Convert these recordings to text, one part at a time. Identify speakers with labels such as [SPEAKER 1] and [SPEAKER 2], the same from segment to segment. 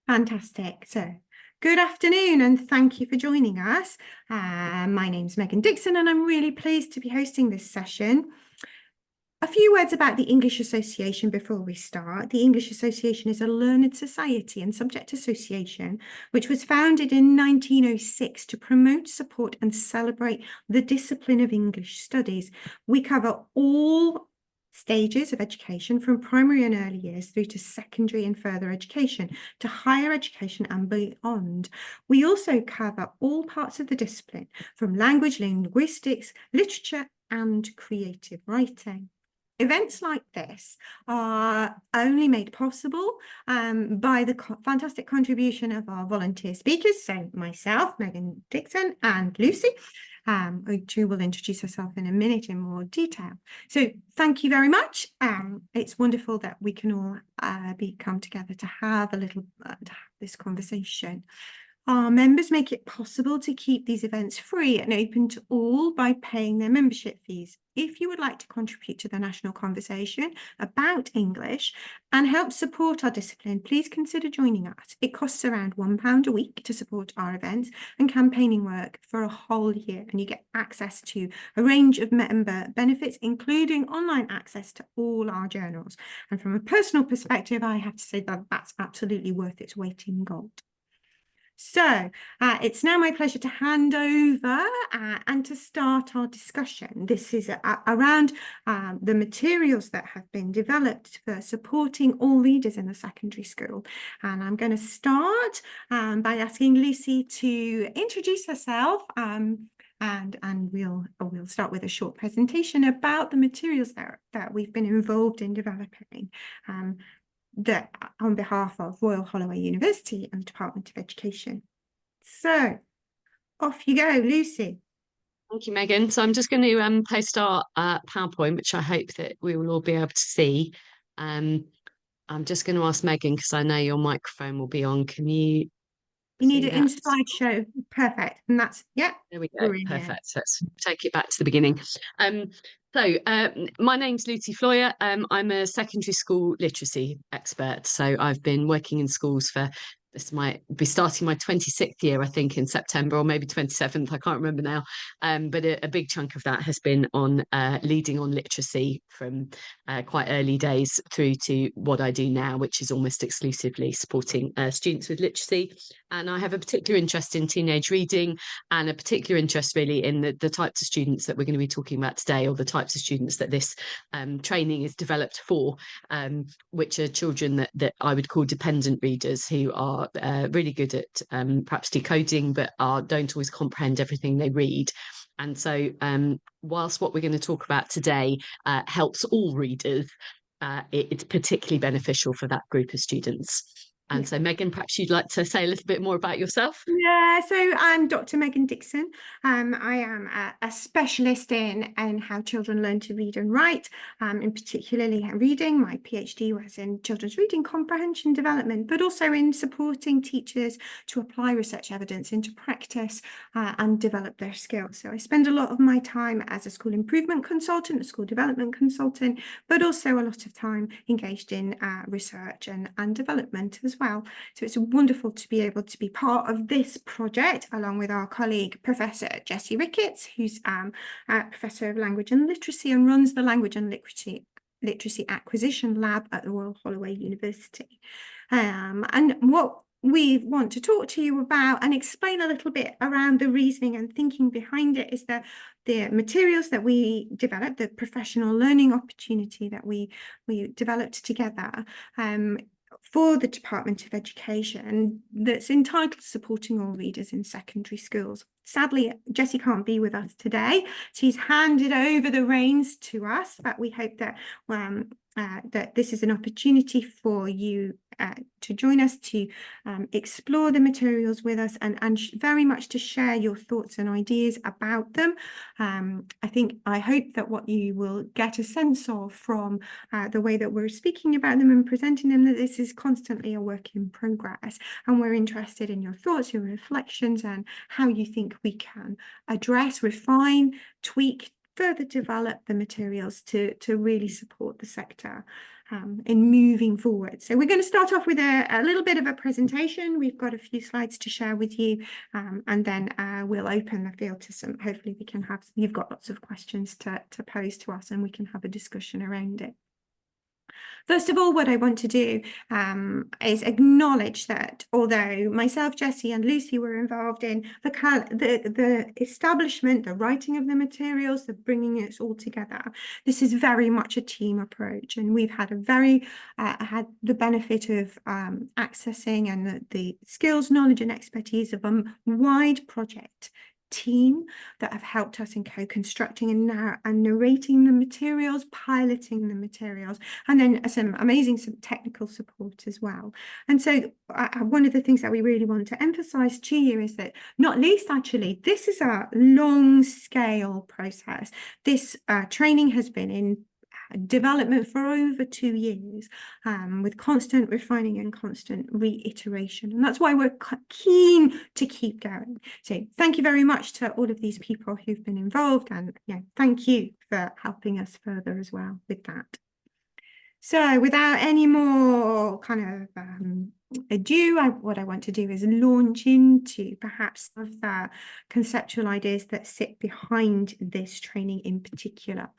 [SPEAKER 1] Fantastic. So, good afternoon and thank you for joining us. My name's Megan Dixon and I'm really pleased to be hosting this session. A few words about the English Association before we start. The English Association is a learned society and subject association which was founded in 1906 to promote, support and celebrate the discipline of English studies. We cover all stages of education from primary and early years through to secondary and further education, to higher education and beyond. We also cover all parts of the discipline from language, linguistics, literature and creative writing. Events like this are only made possible by the fantastic contribution of our volunteer speakers, so myself, Megan Dixon, and Lucy, who will introduce herself in a minute in more detail. So thank you very much. It's wonderful that we can all come together to have to have this conversation. Our members make it possible to keep these events free and open to all by paying their membership fees. If you would like to contribute to the national conversation about English and help support our discipline, please consider joining us. It costs around £1 a week to support our events and campaigning work for a whole year, and you get access to a range of member benefits, including online access to all our journals. And from a personal perspective, I have to say that that's absolutely worth its weight in gold. So it's now my pleasure to hand over and to start our discussion. This is around the materials that have been developed for supporting all readers in the secondary school. And I'm going to start by asking Lucy to introduce herself and we'll start with a short presentation about the materials that we've been involved in developing. On behalf of Royal Holloway University and the Department of Education. So off you go, Lucy.
[SPEAKER 2] Thank you, Megan. So I'm just going to post our PowerPoint, which I hope that we will all be able to see. I'm just going to ask Megan, because I know your microphone will be on. Can you?
[SPEAKER 1] You need it in slideshow. Perfect. And that's, yeah.
[SPEAKER 2] There we go.
[SPEAKER 1] Brilliant.
[SPEAKER 2] Perfect. So let's take it back to the beginning. My name's Lucy Floyer. I'm a secondary school literacy expert. So I've been working in schools for, this might be starting my 26th year, I think, in September, or maybe 27th. I can't remember now. But a big chunk of that has been on leading on literacy from quite early days through to what I do now, which is almost exclusively supporting students with literacy. And I have a particular interest in teenage reading and a particular interest really in the types of students that we're going to be talking about today, or the types of students that this training is developed for, which are children that I would call dependent readers, who are really good at perhaps decoding, but don't always comprehend everything they read. And so whilst what we're going to talk about today helps all readers, it's particularly beneficial for that group of students. And so, Megan, perhaps you'd like to say a little bit more about yourself?
[SPEAKER 1] Yeah, so I'm Dr. Megan Dixon. I am a specialist in how children learn to read and write, in particularly reading. My PhD was in children's reading comprehension development, but also in supporting teachers to apply research evidence into practice and develop their skills. So I spend a lot of my time as a school improvement consultant, a school development consultant, but also a lot of time engaged in research and development as well. So it's wonderful to be able to be part of this project along with our colleague Professor Jessie Ricketts, who's Professor of Language and Literacy and runs the Language and Literacy Acquisition Lab at the Royal Holloway University. And what we want to talk to you about and explain a little bit around the reasoning and thinking behind it is the materials that we developed, the professional learning opportunity that we developed together for the Department of Education, that's entitled Supporting All Readers in Secondary Schools. Sadly, Jessie can't be with us today. She's handed over the reins to us, but we hope that that this is an opportunity for you to join us, to explore the materials with us and very much to share your thoughts and ideas about them. I hope that what you will get a sense of from the way that we're speaking about them and presenting them, that this is constantly a work in progress, and we're interested in your thoughts, your reflections, and how you think we can address, refine, tweak, further develop the materials to really support the sector. in moving forward. So we're going to start off with a little bit of a presentation. We've got a few slides to share with you, and then we'll open the field to some, hopefully we can have, you've got lots of questions to pose to us and we can have a discussion around it. First of all, what I want to do is acknowledge that although myself, Jessie and Lucy were involved in the establishment, the writing of the materials, the bringing it all together, this is very much a team approach. And we've had had the benefit of accessing and the skills, knowledge and expertise of a wide project team that have helped us in co-constructing and narrating the materials, piloting the materials, and then some technical support as well. And so one of the things that we really want to emphasize to you is that, not least actually, this is a long scale process. This training has been in development for over 2 years, with constant refining and constant reiteration. And that's why we're keen to keep going. So thank you very much to all of these people who've been involved, and thank you for helping us further as well with that. So without any more kind of ado, what I want to do is launch into perhaps some of the conceptual ideas that sit behind this training in particular.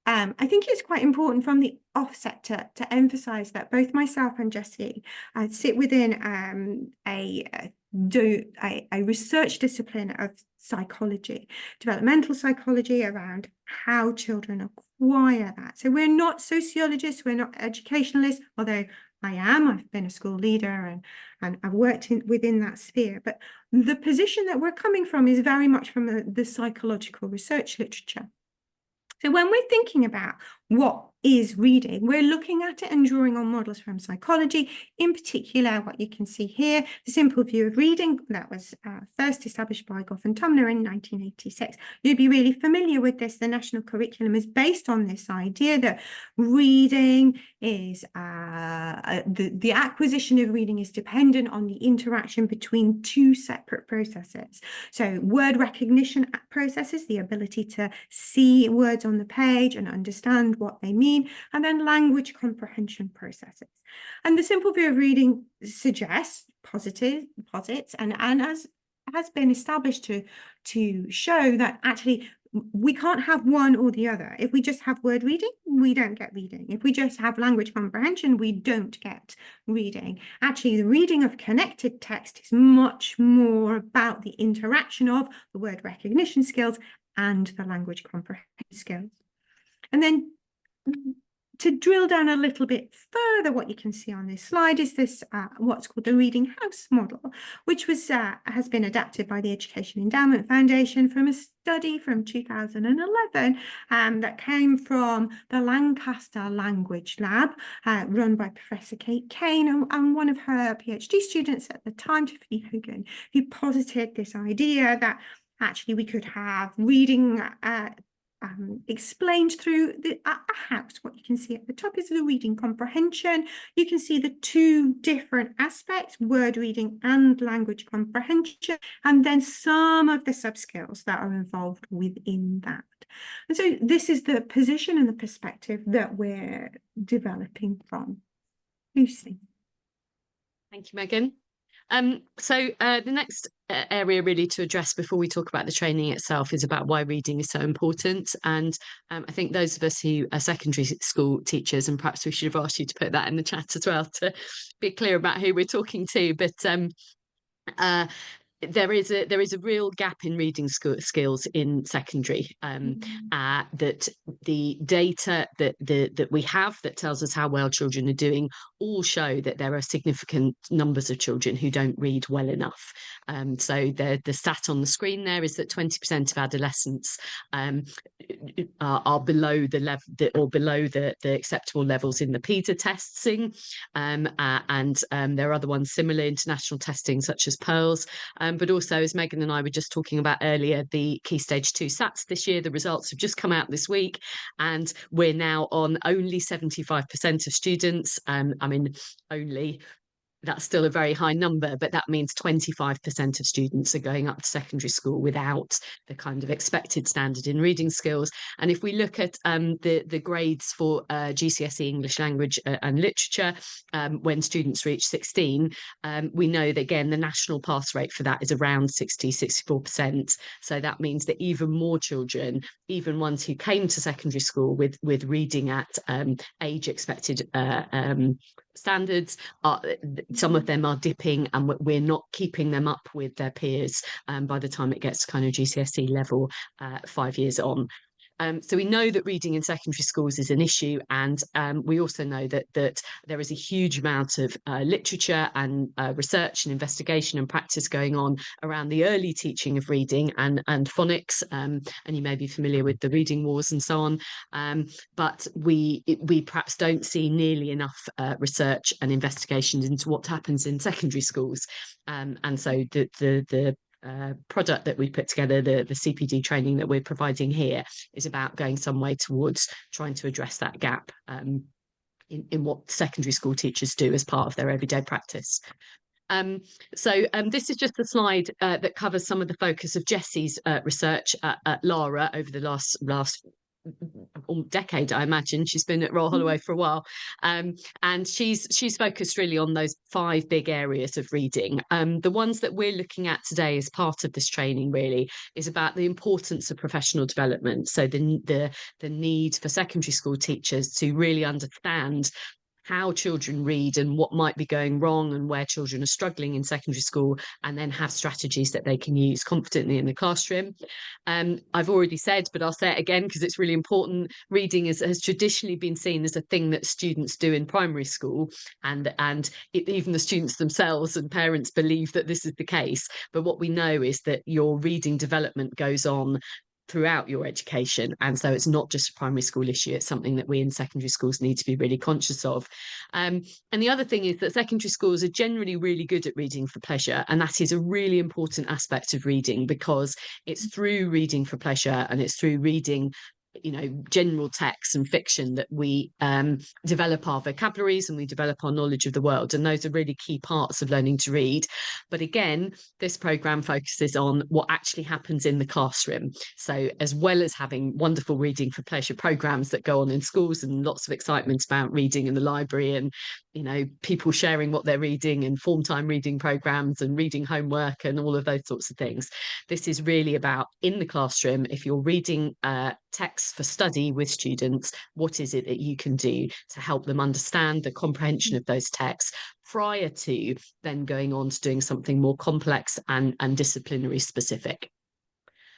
[SPEAKER 1] I think it's quite important from the offset to emphasize that both myself and Jessie sit within a research discipline of psychology, developmental psychology, around how children acquire that. So we're not sociologists, we're not educationalists, although I've been a school leader and I've worked within that sphere. But the position that we're coming from is very much from the psychological research literature. So when we're thinking about what is reading, we're looking at it and drawing on models from psychology. In particular, what you can see here, the simple view of reading that was first established by Goff and Tumner in 1986. You'd be really familiar with this. The national curriculum is based on this idea that reading is, the acquisition of reading is dependent on the interaction between two separate processes. So word recognition processes, the ability to see words on the page and understand what they mean, and then language comprehension processes. And the simple view of reading suggests posits and has been established to show that actually we can't have one or the other. If we just have word reading, we don't get reading. If we just have language comprehension, we don't get reading. Actually, the reading of connected text is much more about the interaction of the word recognition skills and the language comprehension skills. And then to drill down a little bit further, what you can see on this slide is this what's called the Reading House model, which was has been adapted by the Education Endowment Foundation from a study from 2011 that came from the Lancaster Language Lab, run by Professor Kate Kane and one of her PhD students at the time, Tiffany Hogan, who posited this idea that actually we could have reading explained through a house. What you can see at the top is the reading comprehension. You can see the two different aspects, word reading and language comprehension, and then some of the sub-skills that are involved within that. And so this is the position and the perspective that we're developing from. Lucy.
[SPEAKER 2] Thank you, Megan. So the next area really to address before we talk about the training itself is about why reading is so important. And I think those of us who are secondary school teachers, and perhaps we should have asked you to put that in the chat as well to be clear about who we're talking to, but there is a real gap in reading skills in secondary, that the data that we have that tells us how well children are doing all show that there are significant numbers of children who don't read well enough. So the stat on the screen there is that 20% of adolescents are below the level or below the acceptable levels in the PISA testing, and there are other ones similar, international testing such as PEARLS. But also, as Megan and I were just talking about earlier, the Key Stage 2 SATs this year, the results have just come out this week, and we're now on only 75% of students. Only that's still a very high number, but that means 25% of students are going up to secondary school without the kind of expected standard in reading skills. And if we look at the grades for GCSE English language and literature, when students reach 16, we know that, again, the national pass rate for that is around 64%. So that means that even more children, even ones who came to secondary school with reading at age expected standards, some of them are dipping, and we're not keeping them up with their peers by the time it gets to kind of GCSE level 5 years on. So we know that reading in secondary schools is an issue, and we also know that there is a huge amount of literature and research and investigation and practice going on around the early teaching of reading and phonics, and you may be familiar with the reading wars and so on, but we perhaps don't see nearly enough research and investigations into what happens in secondary schools, and so the product that we put together, the CPD training that we're providing here, is about going some way towards trying to address that gap in what secondary school teachers do as part of their everyday practice. This is just a slide that covers some of the focus of Jessie's research at Lara over the last decade. I imagine she's been at Royal Holloway for a while, and she's focused really on those 5 big areas of reading. The ones that we're looking at today as part of this training really is about the importance of professional development, so the need for secondary school teachers to really understand how children read and what might be going wrong and where children are struggling in secondary school, and then have strategies that they can use confidently in the classroom. I've already said, but I'll say it again because it's really important, reading has traditionally been seen as a thing that students do in primary school, and even the students themselves and parents believe that this is the case. But what we know is that your reading development goes on throughout your education, and so it's not just a primary school issue, it's something that we in secondary schools need to be really conscious of. And the other thing is that secondary schools are generally really good at reading for pleasure, and that is a really important aspect of reading, because it's through reading for pleasure and it's through reading general text and fiction that we develop our vocabularies and we develop our knowledge of the world, and those are really key parts of learning to read. But again, this programme focuses on what actually happens in the classroom. So as well as having wonderful reading for pleasure programmes that go on in schools and lots of excitement about reading in the library, and people sharing what they're reading, and form time reading programmes and reading homework and all of those sorts of things, this is really about, in the classroom, if you're reading text for study with students, what is it that you can do to help them understand the comprehension of those texts prior to then going on to doing something more complex and disciplinary specific.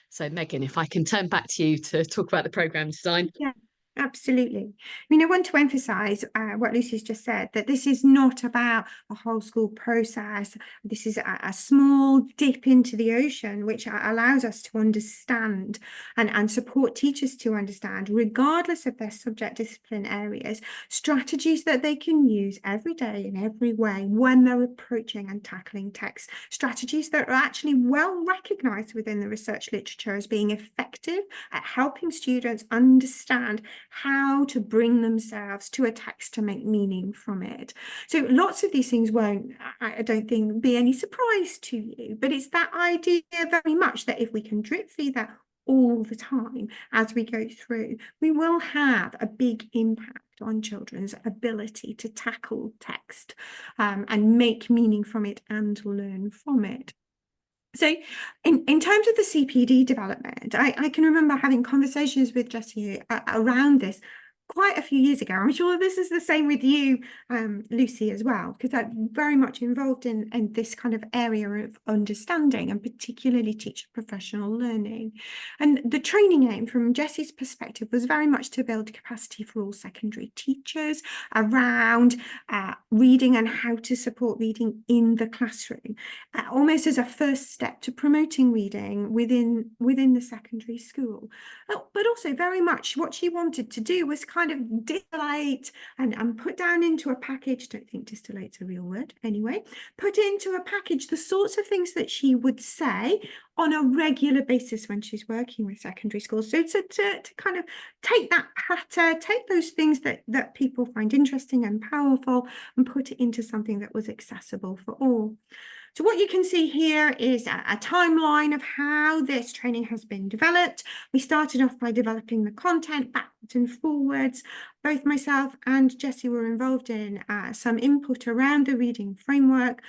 [SPEAKER 2] So Megan, if I can turn back to you to talk about the programme design.
[SPEAKER 1] Yeah. Absolutely. I want to emphasize what Lucy's just said, that this is not about a whole school process. This is a small dip into the ocean, which allows us to understand and support teachers to understand, regardless of their subject discipline areas, strategies that they can use every day in every way when they're approaching and tackling text, strategies that are actually well recognized within the research literature as being effective at helping students understand how to bring themselves to a text to make meaning from it. So lots of these things won't, I don't think, be any surprise to you, but it's that idea very much that if we can drip feed that all the time as we go through, we will have a big impact on children's ability to tackle text and make meaning from it and learn from it. So in terms of the CPD development, I can remember having conversations with Jessie around this quite a few years ago. I'm sure this is the same with you, Lucy, as well, because I'm very much involved in this kind of area of understanding, and particularly teacher professional learning. And the training aim from Jessie's perspective was very much to build capacity for all secondary teachers around reading and how to support reading in the classroom, almost as a first step to promoting reading within the secondary school. But also very much what she wanted to do was kind of distillate and put down into a package. Don't think distillate's a real word anyway. Put into a package the sorts of things that she would say on a regular basis when she's working with secondary schools. So to kind of take that patter, take those things that people find interesting and powerful, and put it into something that was accessible for all. So what you can see here is a timeline of how this training has been developed. We started off by developing the content backwards and forwards. Both myself and Jessie were involved in some input around the reading framework.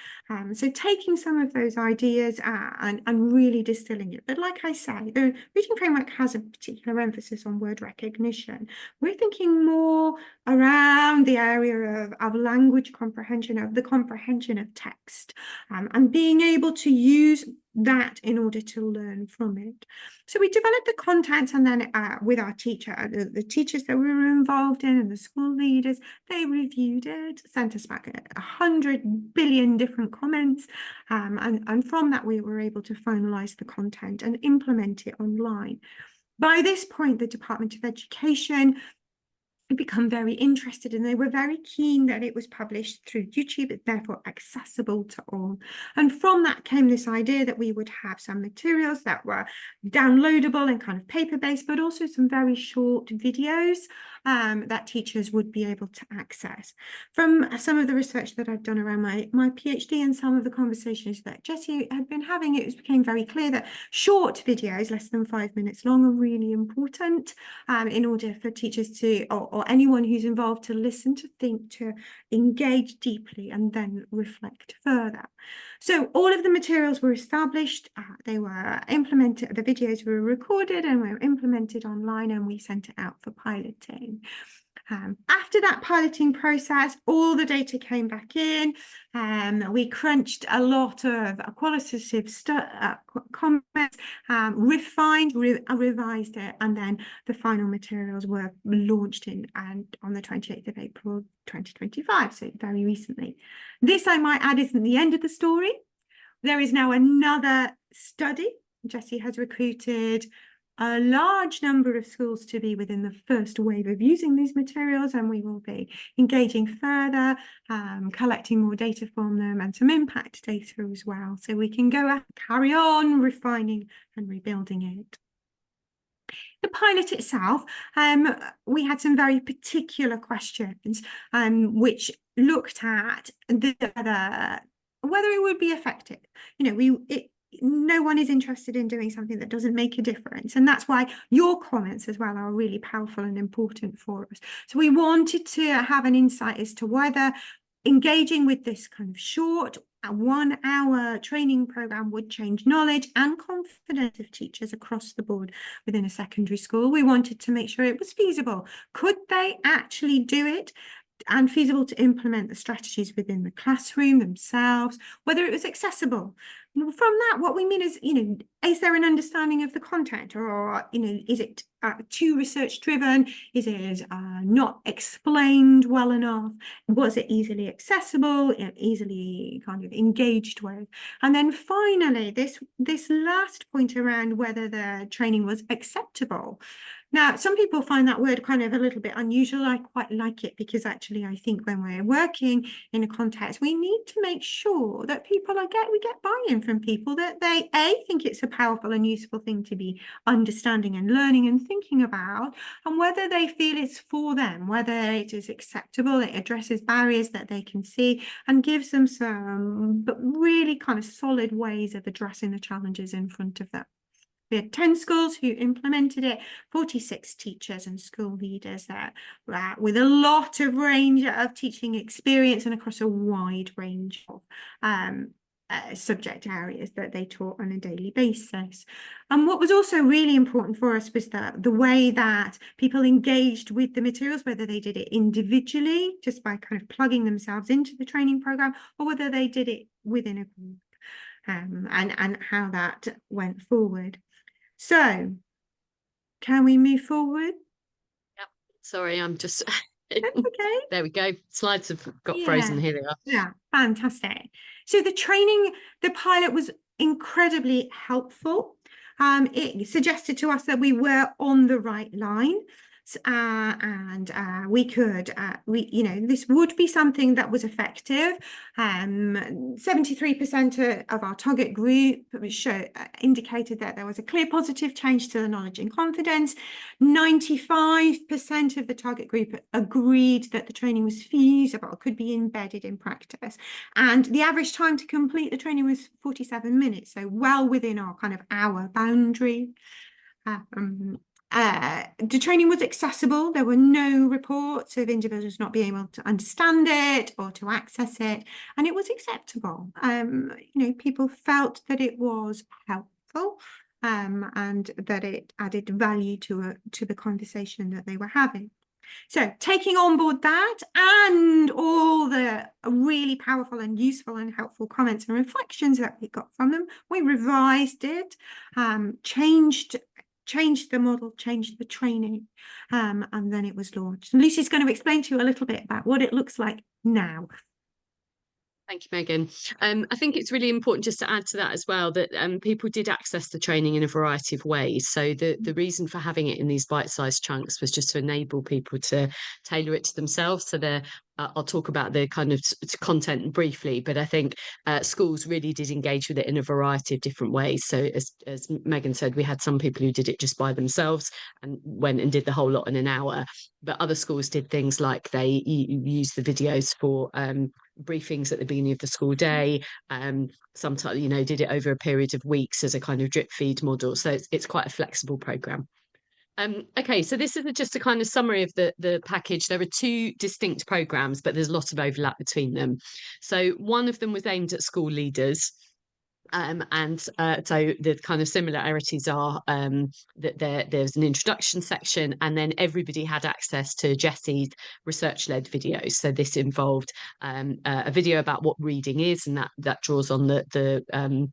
[SPEAKER 1] So taking some of those ideas and really distilling it. But like I say, the reading framework has a particular emphasis on word recognition. We're thinking more around the area of language comprehension, of the comprehension of text, and being able to use that in order to learn from it. So we developed the content, and then with our teacher, the teachers that we were involved in and the school leaders, they reviewed it, sent us back 100 billion different comments, and from that we were able to finalize the content and implement it online. By this point, the Department of Education become very interested, and they were very keen that it was published through YouTube, therefore accessible to all. And from that came this idea that we would have some materials that were downloadable and kind of paper-based, but also some very short videos that teachers would be able to access. From some of the research that I've done around my PhD and some of the conversations that Jessie had been having, it became very clear that short videos, less than 5 minutes long, are really important in order for teachers to, or anyone who's involved, to listen, to think, to engage deeply, and then reflect further. So all of the materials were established, they were implemented, the videos were recorded and were implemented online, and we sent it out for piloting. After that piloting process, all the data came back in. We crunched a lot of qualitative comments, refined, revised it, and then the final materials were launched on the 28th of April 2025, so very recently. This, I might add, isn't the end of the story. There is now another study. Jessie has recruited a large number of schools to be within the first wave of using these materials, and we will be engaging further, collecting more data from them and some impact data as well, so we can carry on refining and rebuilding it. The pilot itself, we had some very particular questions which looked at whether it would be effective. You know, no one is interested in doing something that doesn't make a difference, and that's why your comments as well are really powerful and important for us. So we wanted to have an insight as to whether engaging with this kind of short 1 hour training program would change knowledge and confidence of teachers across the board within a secondary school. We wanted to make sure it was feasible. Could they actually do it? And feasible to implement the strategies within the classroom themselves, whether it was accessible. From that, what we mean is, is there an understanding of the content, or, is it too research driven? Is it not explained well enough? Was it easily accessible, easily kind of engaged with? And then finally, this last point around whether the training was acceptable. Now, some people find that word kind of a little bit unusual. I quite like it, because actually I think when we're working in a context, we need to make sure that we get buy-in from people, that they think it's a powerful and useful thing to be understanding and learning and thinking about, and whether they feel it's for them, whether it is acceptable, it addresses barriers that they can see, and gives them some really kind of solid ways of addressing the challenges in front of them. We had 10 schools who implemented it, 46 teachers and school leaders there, with a lot of range of teaching experience and across a wide range of subject areas that they taught on a daily basis. And what was also really important for us was the way that people engaged with the materials, whether they did it individually, just by kind of plugging themselves into the training program, or whether they did it within a group, and how that went forward. So, can we move forward?
[SPEAKER 2] Yep. Sorry, I'm just...
[SPEAKER 1] That's okay.
[SPEAKER 2] There we go. Slides have got frozen. Here they are.
[SPEAKER 1] Yeah, fantastic. So the pilot was incredibly helpful. It suggested to us that we were on the right line. and we could, this would be something that was effective. 73% of our target group indicated that there was a clear positive change to the knowledge and confidence. 95% of the target group agreed that the training was feasible, could be embedded in practice. And the average time to complete the training was 47 minutes, so well within our kind of hour boundary. The training was accessible. There were no reports of individuals not being able to understand it or to access it, and it was acceptable. People felt that it was helpful, and that it added value to the conversation that they were having. So taking on board that and all the really powerful and useful and helpful comments and reflections that we got from them, we revised it, changed the model, changed the training, and then it was launched. And Lucy's going to explain to you a little bit about what it looks like now.
[SPEAKER 2] Thank you, Megan. I think it's really important just to add to that as well that people did access the training in a variety of ways. So the reason for having it in these bite-sized chunks was just to enable people to tailor it to themselves. So I'll talk about the kind of content briefly, but I think schools really did engage with it in a variety of different ways. So as Megan said, we had some people who did it just by themselves and went and did the whole lot in an hour. But other schools did things like they used the videos for briefings at the beginning of the school day. Sometimes, did it over a period of weeks as a kind of drip feed model. So it's quite a flexible program. Okay, so this is just a kind of summary of the package. There are two distinct programs, but there's a lot of overlap between them. So one of them was aimed at school leaders. So the kind of similarities are that there's an introduction section, and then everybody had access to Jessie's research-led videos. So this involved a video about what reading is, and that draws on the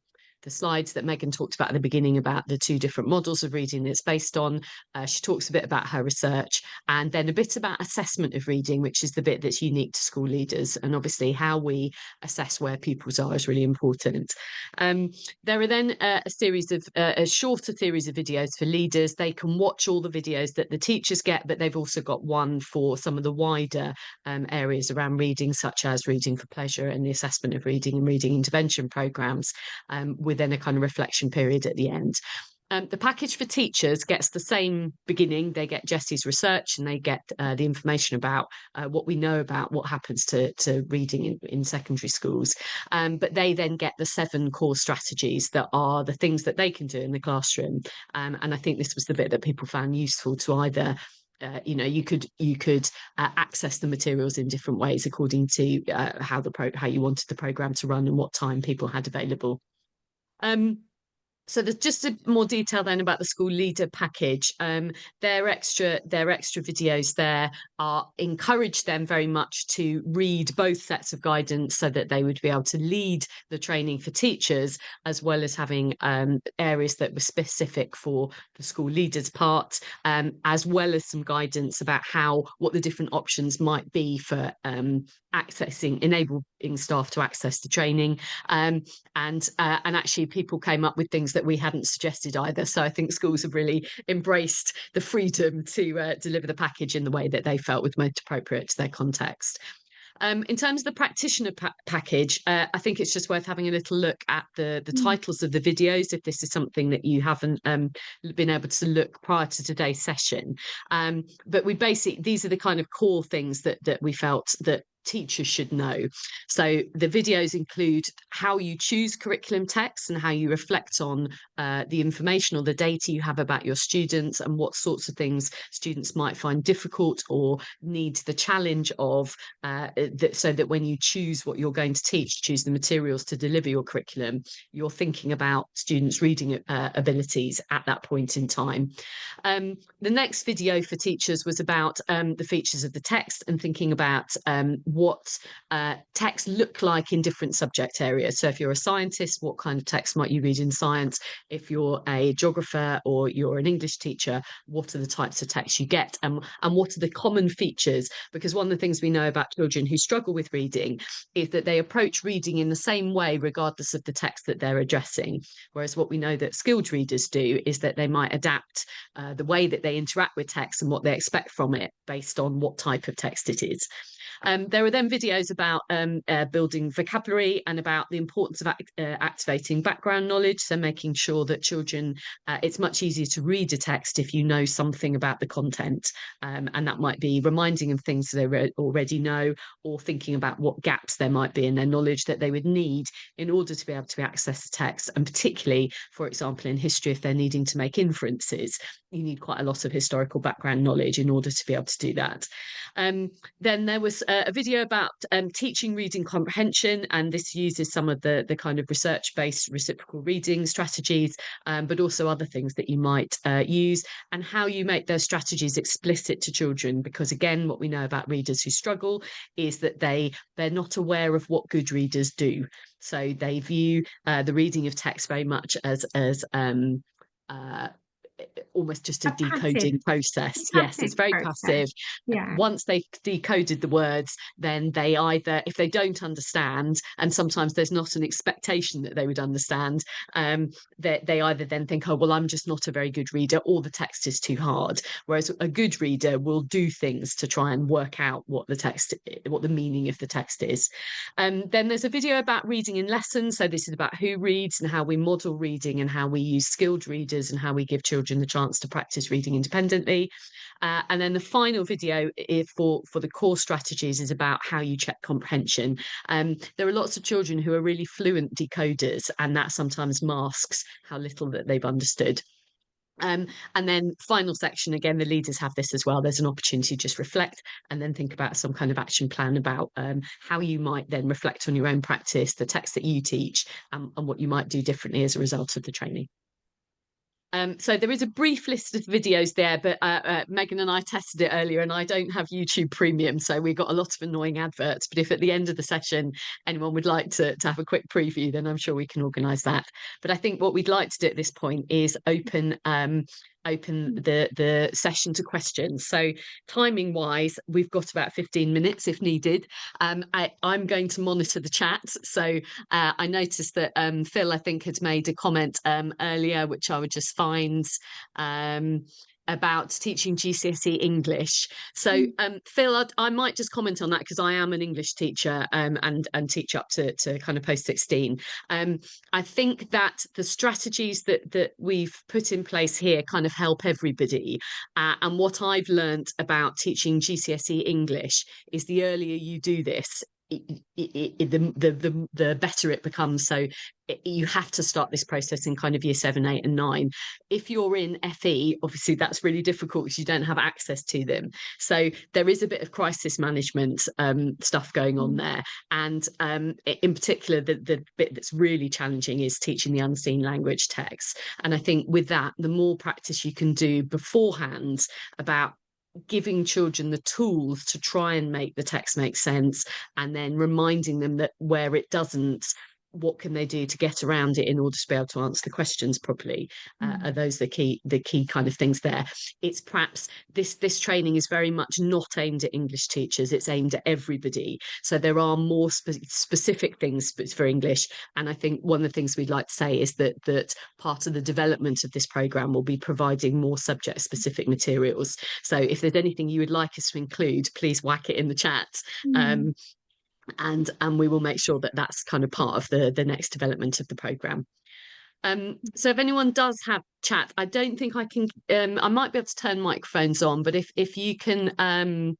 [SPEAKER 2] slides that Megan talked about at the beginning about the two different models of reading that it's based on. She talks a bit about her research, and then a bit about assessment of reading, which is the bit that's unique to school leaders. And obviously how we assess where pupils are is really important. There are then a shorter series of videos for leaders. They can watch all the videos that the teachers get, but they've also got one for some of the wider areas around reading, such as reading for pleasure and the assessment of reading and reading intervention programs, with then a kind of reflection period at the end. The package for teachers gets the same beginning. They get Jessie's research and they get the information about what we know about what happens to reading in secondary schools. But they then get the 7 core strategies that are the things that they can do in the classroom. And I think this was the bit that people found useful to either you could access the materials in different ways according to how you wanted the program to run and what time people had available. So there's just a more detail then about the school leader package. Their extra videos there encourage them very much to read both sets of guidance so that they would be able to lead the training for teachers, as well as having areas that were specific for the school leaders part, as well as some guidance about what the different options might be for enabling staff to access the training. And actually people came up with things that we hadn't suggested either. So I think schools have really embraced the freedom to deliver the package in the way that they felt was most appropriate to their context. In terms of the practitioner package, I think it's just worth having a little look at the titles of the videos, if this is something that you haven't been able to look prior to today's session. But these are the kind of core things that we felt that teachers should know. So the videos include how you choose curriculum texts and how you reflect on the information or the data you have about your students and what sorts of things students might find difficult or need the challenge of, so that when you choose what you're going to teach, choose the materials to deliver your curriculum, you're thinking about students' reading abilities at that point in time. The next video for teachers was about the features of the text and thinking about what texts look like in different subject areas. So if you're a scientist, what kind of text might you read in science? If you're a geographer or you're an English teacher, what are the types of texts you get, and what are the common features? Because one of the things we know about children who struggle with reading is that they approach reading in the same way regardless of the text that they're addressing. Whereas what we know that skilled readers do is that they might adapt the way that they interact with text and what they expect from it based on what type of text it is. There are then videos about building vocabulary and about the importance of activating background knowledge. So making sure that children, it's much easier to read a text if you know something about the content. And that might be reminding them things they already know, or thinking about what gaps there might be in their knowledge that they would need in order to be able to access the text. And particularly, for example, in history, if they're needing to make inferences, you need quite a lot of historical background knowledge in order to be able to do that. Then there was a video about teaching reading comprehension, and this uses some of the kind of research-based reciprocal reading strategies, but also other things that you might use, and how you make those strategies explicit to children. Because again, what we know about readers who struggle is that they're not aware of what good readers do. So they view the reading of text very much as almost just a decoding process. Yes, it's very passive.
[SPEAKER 1] Yeah.
[SPEAKER 2] Once they've decoded the words, then they either, if they don't understand, and sometimes there's not an expectation that they would understand, they either then think, oh, well, I'm just not a very good reader, or the text is too hard. Whereas a good reader will do things to try and work out what the meaning of the text is. Then there's a video about reading in lessons. So this is about who reads and how we model reading and how we use skilled readers and how we give children the chance to practice reading independently. And then the final video for the core strategies is about how you check comprehension. There are lots of children who are really fluent decoders, and that sometimes masks how little that they've understood. And then final section, again, the leaders have this as well. There's an opportunity to just reflect and then think about some kind of action plan about how you might then reflect on your own practice, the text that you teach, and what you might do differently as a result of the training. So there is a brief list of videos there, but Megan and I tested it earlier, and I don't have YouTube Premium, so we got a lot of annoying adverts. But if at the end of the session anyone would like to have a quick preview, then I'm sure we can organise that. But I think what we'd like to do at this point is open the session to questions. So timing wise, we've got about 15 minutes if needed. I'm going to monitor the chat. So I noticed that Phil, I think, had made a comment earlier, which I would just find about teaching GCSE English. So Phil, I might just comment on that because I am an English teacher and teach up to kind of post 16. I think that the strategies that we've put in place here kind of help everybody. And what I've learned about teaching GCSE English is the earlier you do this, the better it becomes. So you have to start this process in kind of year 7, 8 and 9. If you're in FE, obviously that's really difficult because you don't have access to them. So there is a bit of crisis management stuff going on there. And in particular, the bit that's really challenging is teaching the unseen language text. And I think with that, the more practice you can do beforehand about giving children the tools to try and make the text make sense, and then reminding them that where it doesn't, what can they do to get around it in order to be able to answer the questions properly, are those the key kind of things there. It's perhaps this training is very much not aimed at English teachers, it's aimed at everybody. So there are more specific things for English, and I think one of the things we'd like to say is that part of the development of this programme will be providing more subject specific materials. So if there's anything you would like us to include, please whack it in the chat. And we will make sure that that's kind of part of the next development of the programme. So if anyone does have chat, I don't think I can, I might be able to turn microphones on, but if you can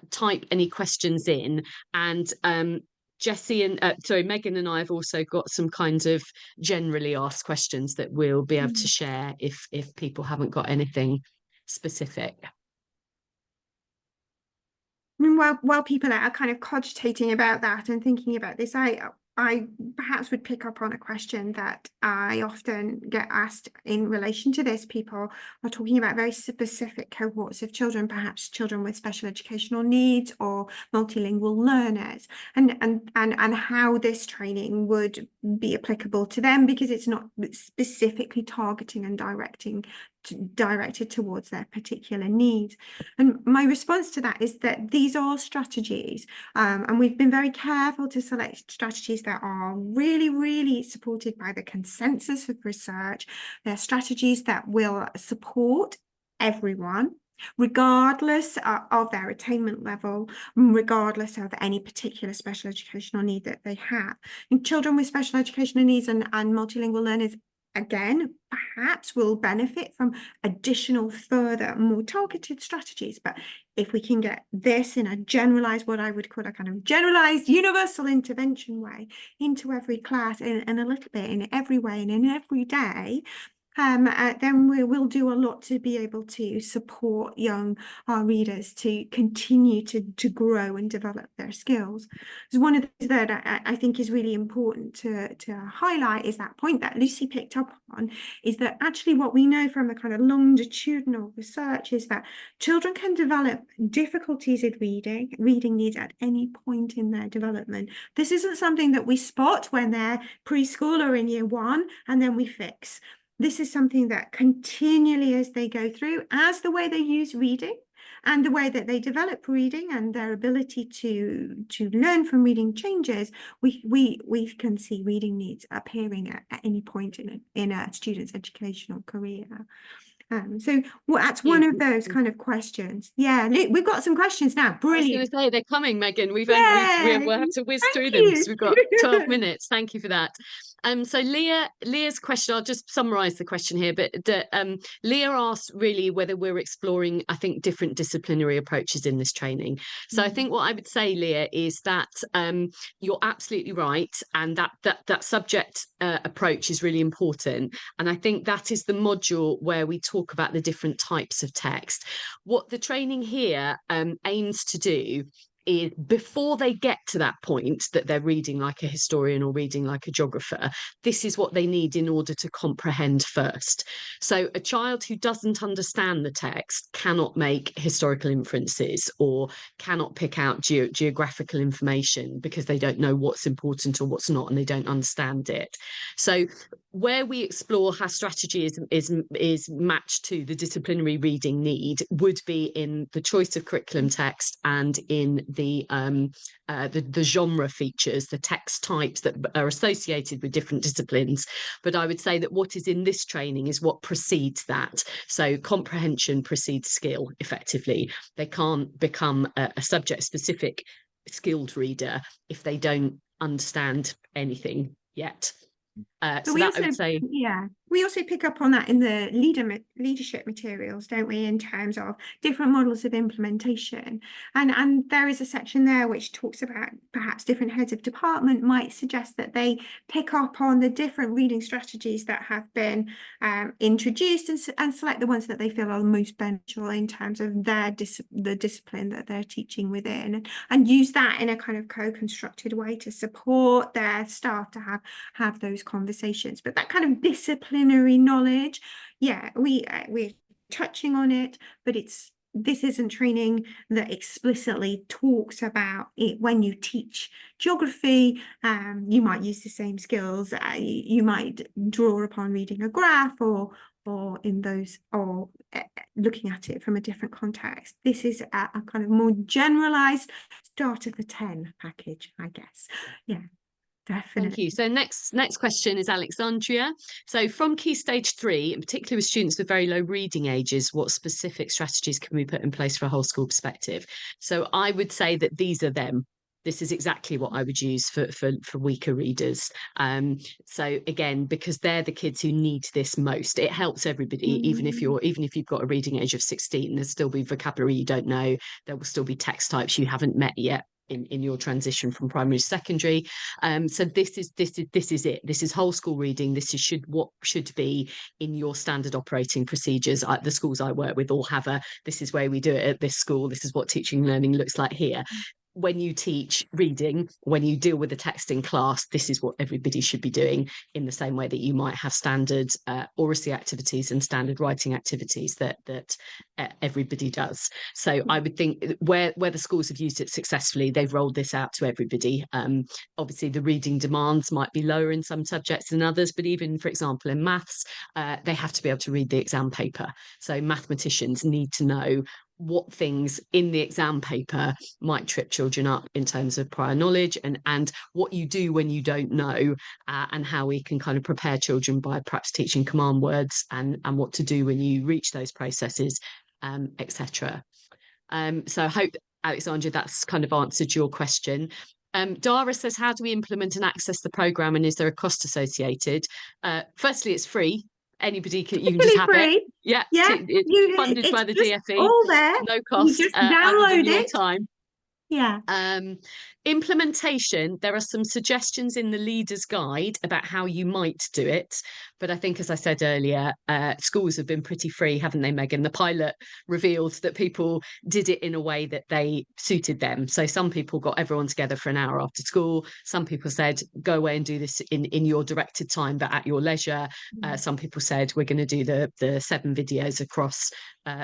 [SPEAKER 2] type any questions in, and Jessie and Megan and I have also got some kinds of generally asked questions that we'll be able to share if people haven't got anything specific.
[SPEAKER 1] While people are kind of cogitating about that and thinking about this, I perhaps would pick up on a question that I often get asked in relation to this. People are talking about very specific cohorts of children, perhaps children with special educational needs or multilingual learners, and how this training would be applicable to them, because it's not specifically targeting and directed towards their particular needs. And my response to that is that these are strategies, and we've been very careful to select strategies that are really, really supported by the consensus of research. They're strategies that will support everyone, regardless of their attainment level, regardless of any particular special educational need that they have. And children with special educational needs and multilingual learners, again, perhaps will benefit from additional, further, more targeted strategies. But if we can get this in a generalized, what I would call a kind of generalized universal intervention way into every class in a little bit, in every way and in every day, then we will do a lot to be able to support our readers to continue to grow and develop their skills. So one of the things that I think is really important to highlight is that point that Lucy picked up on, is that actually what we know from a kind of longitudinal research is that children can develop difficulties in reading needs at any point in their development. This isn't something that we spot when they're preschool or in year 1 and then we fix. This is something that continually, as they go through, as the way they use reading and the way that they develop reading and their ability to learn from reading changes, we can see reading needs appearing at any point in a student's educational career. So that's one of those kind of questions. Yeah, we've got some questions now. Brilliant.
[SPEAKER 2] I was going to say, they're coming, Megan. We'll have to whiz through them
[SPEAKER 1] you.
[SPEAKER 2] because we've got 12 minutes. Thank you for that. So Leah's question, I'll just summarize the question here, but Leah asked really whether we're exploring, I think, different disciplinary approaches in this training. So I think what I would say, Leah, is that you're absolutely right, and that subject approach is really important. And I think that is the module where we talk about the different types of text. What the training here aims to do is, before they get to that point that they're reading like a historian or reading like a geographer, this is what they need in order to comprehend first. So a child who doesn't understand the text cannot make historical inferences or cannot pick out geographical information because they don't know what's important or what's not, and they don't understand it. So where we explore how strategy is matched to the disciplinary reading need would be in the choice of curriculum text and in the genre features, the text types that are associated with different disciplines. But I would say that what is in this training is what precedes that. So comprehension precedes skill, effectively. They can't become a subject-specific skilled reader if they don't understand anything yet. So that I would say,
[SPEAKER 1] yeah, we also pick up on that in the leadership materials, don't we, in terms of different models of implementation. And there is a section there which talks about perhaps different heads of department might suggest that they pick up on the different reading strategies that have been introduced and select the ones that they feel are most beneficial in terms of the discipline that they're teaching within, and use that in a kind of co-constructed way to support their staff to have those conversations. But that kind of disciplinary knowledge, yeah, we're touching on it, but this isn't training that explicitly talks about it. When you teach geography, you might use the same skills. You might draw upon reading a graph or looking at it from a different context. This is a kind of more generalized start of the 10 package, I guess. Yeah. Definitely.
[SPEAKER 2] Thank you. So next question is Alexandria. So from Key Stage 3, in particular with students with very low reading ages, what specific strategies can we put in place for a whole school perspective? So I would say that these are them. This is exactly what I would use for weaker readers. So again, because they're the kids who need this most, it helps everybody. Even if you've got a reading age of 16, there'll still be vocabulary you don't know. There will still be text types you haven't met yet in your transition from primary to secondary. So this is it. This is whole school reading. This is what should be in your standard operating procedures. The schools I work with all have this is where we do it at this school. This is what teaching and learning looks like here. when you teach reading, when you deal with the text in class, this is what everybody should be doing, in the same way that you might have standard oracy activities and standard writing activities that everybody does. So I would think where the schools have used it successfully, they've rolled this out to everybody. Obviously, the reading demands might be lower in some subjects than others, but even, for example, in maths, they have to be able to read the exam paper. So mathematicians need to know what things in the exam paper might trip children up in terms of prior knowledge, and what you do when you don't know, and how we can kind of prepare children by perhaps teaching command words, and what to do when you reach those processes, etc. So I hope, Alexandra, that's kind of answered your question. Dara says, how do we implement and access the programme, and is there a cost associated? Firstly, it's free. Anybody can, you can just have it.
[SPEAKER 1] Free.
[SPEAKER 2] Yeah,
[SPEAKER 1] Yeah,
[SPEAKER 2] it's funded by the
[SPEAKER 1] just
[SPEAKER 2] DFE,
[SPEAKER 1] all there.
[SPEAKER 2] no
[SPEAKER 1] You
[SPEAKER 2] cost,
[SPEAKER 1] just
[SPEAKER 2] other than
[SPEAKER 1] download
[SPEAKER 2] your
[SPEAKER 1] it.
[SPEAKER 2] time.
[SPEAKER 1] Yeah.
[SPEAKER 2] Implementation, there are some suggestions in the leader's guide about how you might do it, but I think, as I said earlier, schools have been pretty free, haven't they, Megan? The pilot revealed that people did it in a way that they suited them. So some people got everyone together for an hour after school. Some people said, go away and do this in your directed time, but at your leisure. Some people said, we're going to do the 7 videos across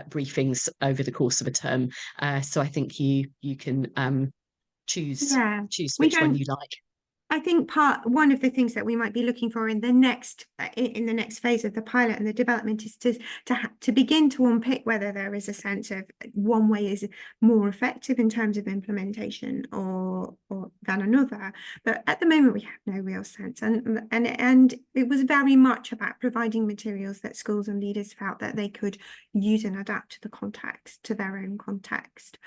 [SPEAKER 2] briefings over the course of a term. So I think you can choose
[SPEAKER 1] We
[SPEAKER 2] which one
[SPEAKER 1] don't.
[SPEAKER 2] you like.
[SPEAKER 1] I think one of the things that we might be looking for in the next phase of the pilot and the development is to begin to unpick whether there is a sense of one way is more effective in terms of implementation or than another. But at the moment we have no real sense, and it was very much about providing materials that schools and leaders felt that they could use and adapt to the context, to their own context.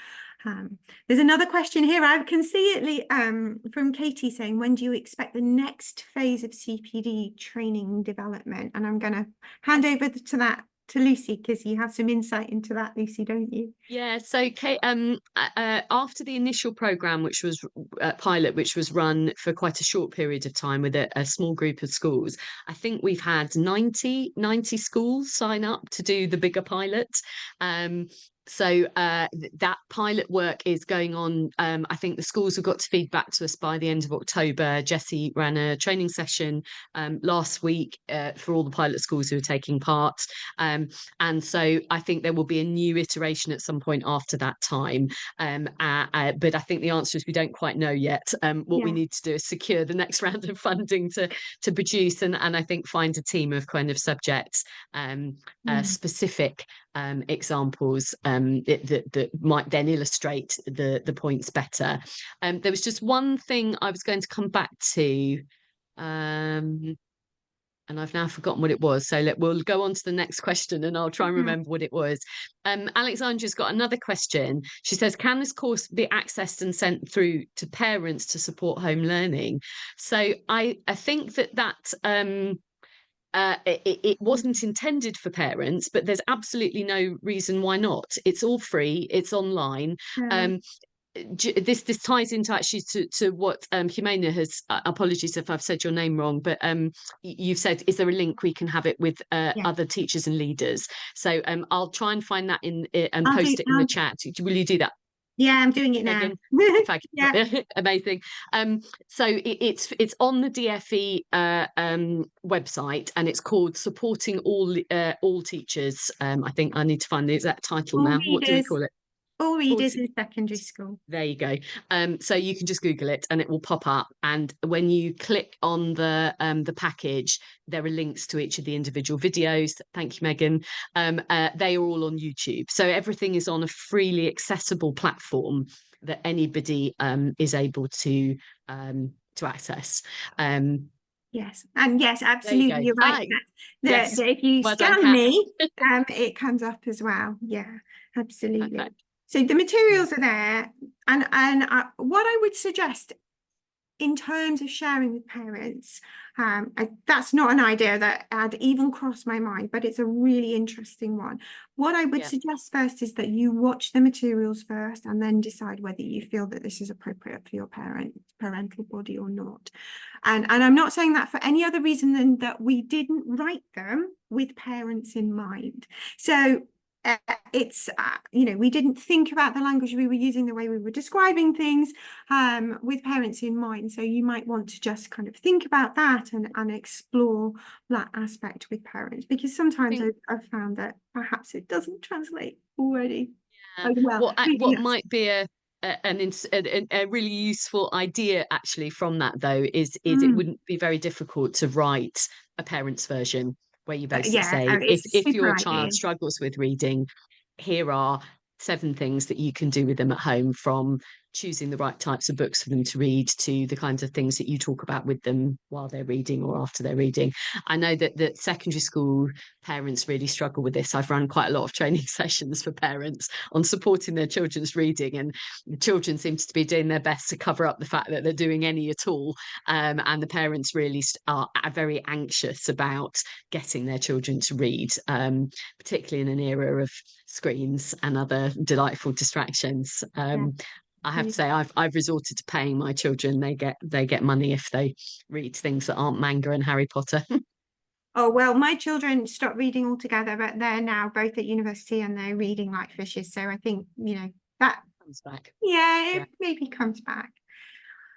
[SPEAKER 1] There's another question here. I can see it from Katie saying, when do you expect the next phase of CPD training development? And I'm going to hand over to Lucy, because you have some insight into that, Lucy, don't you?
[SPEAKER 2] Yeah, so Kate, after the initial programme, which was pilot, which was run for quite a short period of time with a small group of schools, I think we've had 90 schools sign up to do the bigger pilot. So that pilot work is going on. I think the schools have got to feed back to us by the end of October. Jessie ran a training session last week for all the pilot schools who are taking part. And so I think there will be a new iteration at some point after that time. But I think the answer is we don't quite know yet. What we need to do is secure the next round of funding to produce, and I think find a team of kind of subjects specific examples that might then illustrate the points better. There was just one thing I was going to come back to, and I've now forgotten what it was. So we'll go on to the next question and I'll try and remember what it was. Alexandra's got another question. She says, can this course be accessed and sent through to parents to support home learning? So I think that it wasn't intended for parents, but there's absolutely no reason why not. It's all free, it's online. This ties into actually to what Jimena has, apologies if I've said your name wrong, but you've said, is there a link we can have it with other teachers and leaders? So I'll try and find that and post it in the chat. Will you do that?
[SPEAKER 1] Yeah, I'm doing it now.
[SPEAKER 2] Yeah. Amazing. So it's on the DFE website, and it's called Supporting All Teachers. I think I need to find the exact title now. What do we call it?
[SPEAKER 1] All readers in secondary school.
[SPEAKER 2] There you go. So you can just Google it and it will pop up. And when you click on the package, there are links to each of the individual videos. Thank you, Megan. They are all on YouTube. So everything is on a freely accessible platform that anybody is able to access.
[SPEAKER 1] Yes, and yes, absolutely, you're right. That if you scan me, it comes up as well. Yeah, absolutely. Perfect. So the materials are there, and what I would suggest in terms of sharing with parents, that's not an idea that had even crossed my mind, but it's a really interesting one. What I would suggest first is that you watch the materials first and then decide whether you feel that this is appropriate for your parental body or not. And I'm not saying that for any other reason than that we didn't write them with parents in mind. So it's we didn't think about the language we were using, the way we were describing things, with parents in mind. So you might want to just kind of think about that and explore that aspect with parents, because sometimes I've found that perhaps it doesn't translate already as well.
[SPEAKER 2] What might be a really useful idea actually from that, though, is it wouldn't be very difficult to write a parent's version where you basically say,
[SPEAKER 1] it's a
[SPEAKER 2] if
[SPEAKER 1] super
[SPEAKER 2] your
[SPEAKER 1] idea.
[SPEAKER 2] child struggles with reading, here are 7 things that you can do with them at home, from choosing the right types of books for them to read to the kinds of things that you talk about with them while they're reading or after they're reading. I know that secondary school parents really struggle with this. I've run quite a lot of training sessions for parents on supporting their children's reading, and the children seem to be doing their best to cover up the fact that they're doing any at all. And the parents really are very anxious about getting their children to read, particularly in an era of screens and other delightful distractions. I have to say, I've resorted to paying my children. They get money if they read things that aren't manga and Harry Potter.
[SPEAKER 1] Oh, well, my children stopped reading altogether, but they're now both at university and they're reading like fishes. So I think, that
[SPEAKER 2] Comes back.
[SPEAKER 1] it maybe comes back.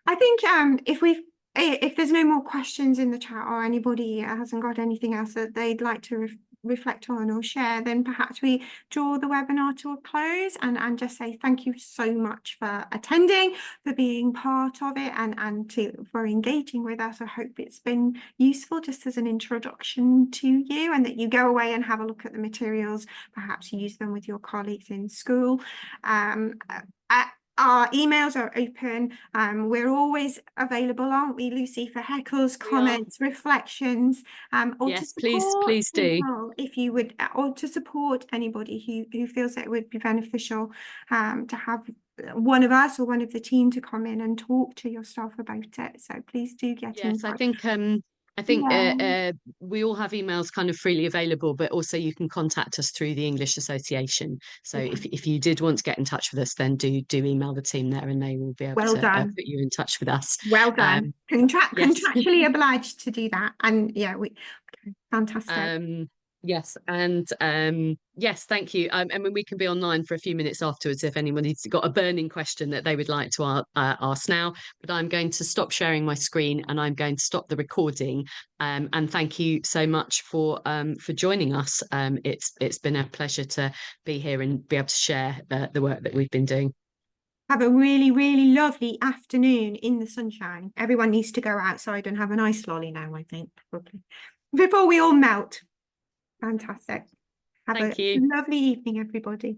[SPEAKER 1] I think if there's no more questions in the chat, or anybody hasn't got anything else that they'd like to reflect on or share, then perhaps we draw the webinar to a close and just say thank you so much for attending, for being part of it, and for engaging with us. I hope it's been useful just as an introduction to you, and that you go away and have a look at the materials, perhaps use them with your colleagues in school. Our emails are open. We're always available, aren't we, Lucy, for heckles, comments, reflections, or
[SPEAKER 2] yes,
[SPEAKER 1] to support
[SPEAKER 2] please do.
[SPEAKER 1] people, if you would, or to support anybody who feels that it would be beneficial to have one of us or one of the team to come in and talk to your staff about it. So please do get in
[SPEAKER 2] Yes,
[SPEAKER 1] touch.
[SPEAKER 2] I think we all have emails kind of freely available, but also you can contact us through the English Association. So if you did want to get in touch with us, then do email the team there, and they will be able to put you in touch with us.
[SPEAKER 1] Well done. Contractually obliged to do that. And fantastic.
[SPEAKER 2] Yes, and yes, thank you. I mean, we can be online for a few minutes afterwards if anybody's got a burning question that they would like to ask now. But I'm going to stop sharing my screen and I'm going to stop the recording. And thank you so much for joining us. It's been a pleasure to be here and be able to share the work that we've been doing.
[SPEAKER 1] Have a really, really lovely afternoon in the sunshine. Everyone needs to go outside and have a nice lolly now, I think, probably, before we all melt. Fantastic. Have a lovely evening, everybody.